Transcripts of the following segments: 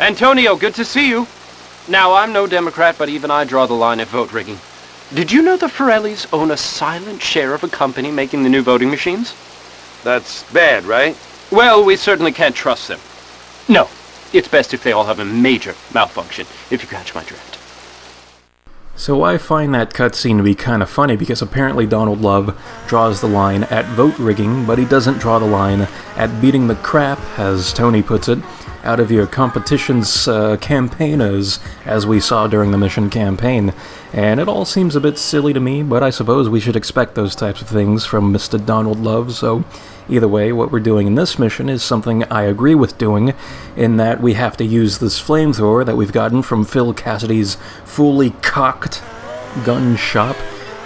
Antonio, good to see you. Now, I'm no Democrat, but even I draw the line at vote rigging. Did you know the Forellis own a silent share of a company making the new voting machines? That's bad, right? Well, we certainly can't trust them. No, it's best if they all have a major malfunction, if you catch my drift. So I find that cutscene to be kind of funny because apparently Donald Love draws the line at vote rigging, but he doesn't draw the line at beating the crap, as Tony puts it, out of your competition's campaigners, as we saw during the mission campaign. And it all seems a bit silly to me, but I suppose we should expect those types of things from Mr. Donald Love, so either way, what we're doing in this mission is something I agree with doing, in that we have to use this flamethrower that we've gotten from Phil Cassidy's fully cocked gun shop,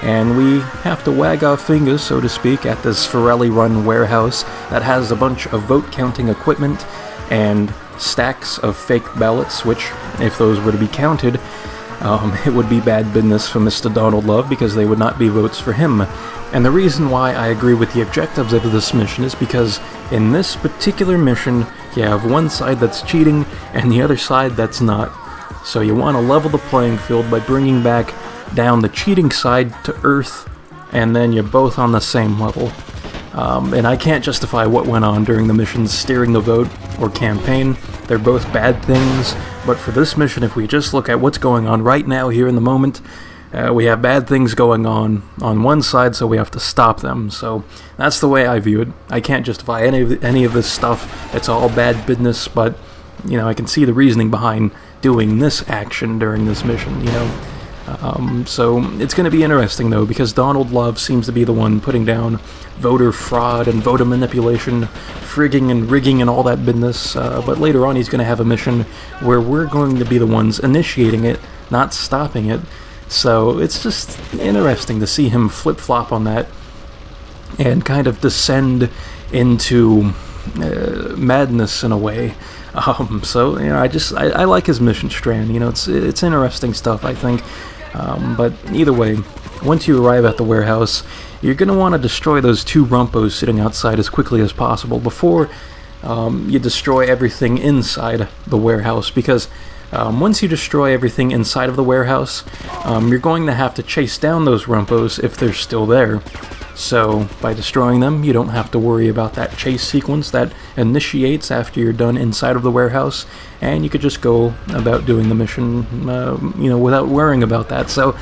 and we have to wag our fingers, so to speak, at this Forelli-run warehouse that has a bunch of vote-counting equipment and stacks of fake ballots, which, if those were to be counted, it would be bad business for Mr. Donald Love because they would not be votes for him. And the reason why I agree with the objectives of this mission is because in this particular mission, you have one side that's cheating and the other side that's not. So you want to level the playing field by bringing back down the cheating side to earth, and then you're both on the same level. And I can't justify what went on during the missions steering the vote or campaign. They're both bad things, but for this mission, if we just look at what's going on right now here in the moment, we have bad things going on one side, so we have to stop them. So that's the way I view it. I can't justify any of this stuff. It's all bad business, but you know, I can see the reasoning behind doing this action during this mission, you know. So it's going to be interesting, though, because Donald Love seems to be the one putting down voter fraud and voter manipulation, frigging and rigging and all that business, but later on he's going to have a mission where we're going to be the ones initiating it, not stopping it. So it's just interesting to see him flip-flop on that and kind of descend into madness in a way. So, you know, I like his mission strand. You know, it's interesting stuff, I think. But either way, once you arrive at the warehouse, you're going to want to destroy those two rumpos sitting outside as quickly as possible before you destroy everything inside the warehouse, because once you destroy everything inside of the warehouse, you're going to have to chase down those rumpos if they're still there. So by destroying them, you don't have to worry about that chase sequence that initiates after you're done inside of the warehouse, and you could just go about doing the mission, you know, without worrying about that. So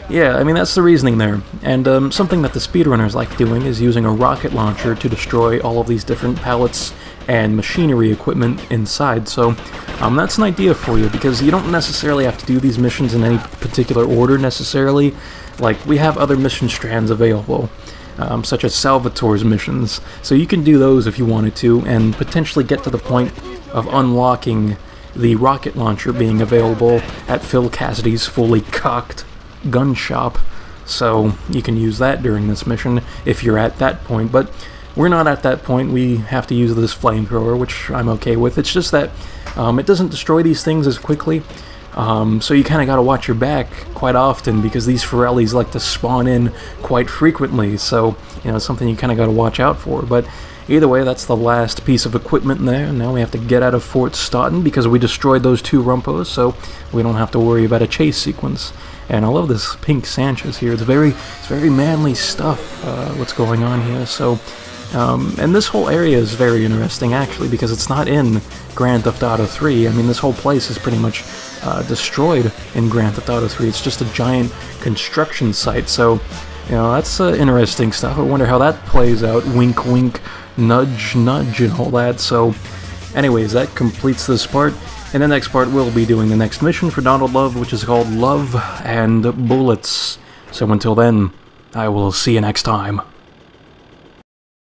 yeah, I mean, that's the reasoning there. And something that the speedrunners like doing is using a rocket launcher to destroy all of these different pallets and machinery equipment inside. So that's an idea for you, because you don't necessarily have to do these missions in any particular order necessarily. Like, we have other mission strands available, such as Salvatore's missions, so you can do those if you wanted to, and potentially get to the point of unlocking the rocket launcher being available at Phil Cassidy's fully cocked gun shop. So you can use that during this mission if you're at that point, but we're not at that point. We have to use this flamethrower, which I'm okay with. It's just that it doesn't destroy these things as quickly, so you kind of got to watch your back quite often, because these Forellis like to spawn in quite frequently, so you know, it's something you kind of got to watch out for. But either way, that's the last piece of equipment in there, and now we have to get out of Fort Stoughton because we destroyed those two rumpos, so we don't have to worry about a chase sequence. And I love this pink Sanchez here. It's very manly stuff, what's going on here. So, and this whole area is very interesting, actually, because it's not in Grand Theft Auto 3. I mean, this whole place is pretty much destroyed in Grand Theft Auto 3. It's just a giant construction site. So, you know, that's interesting stuff. I wonder how that plays out. Wink, wink, nudge, nudge, and all that. So, anyways, that completes this part. In the next part, we'll be doing the next mission for Donald Love, which is called Love and Bullets. So until then, I will see you next time.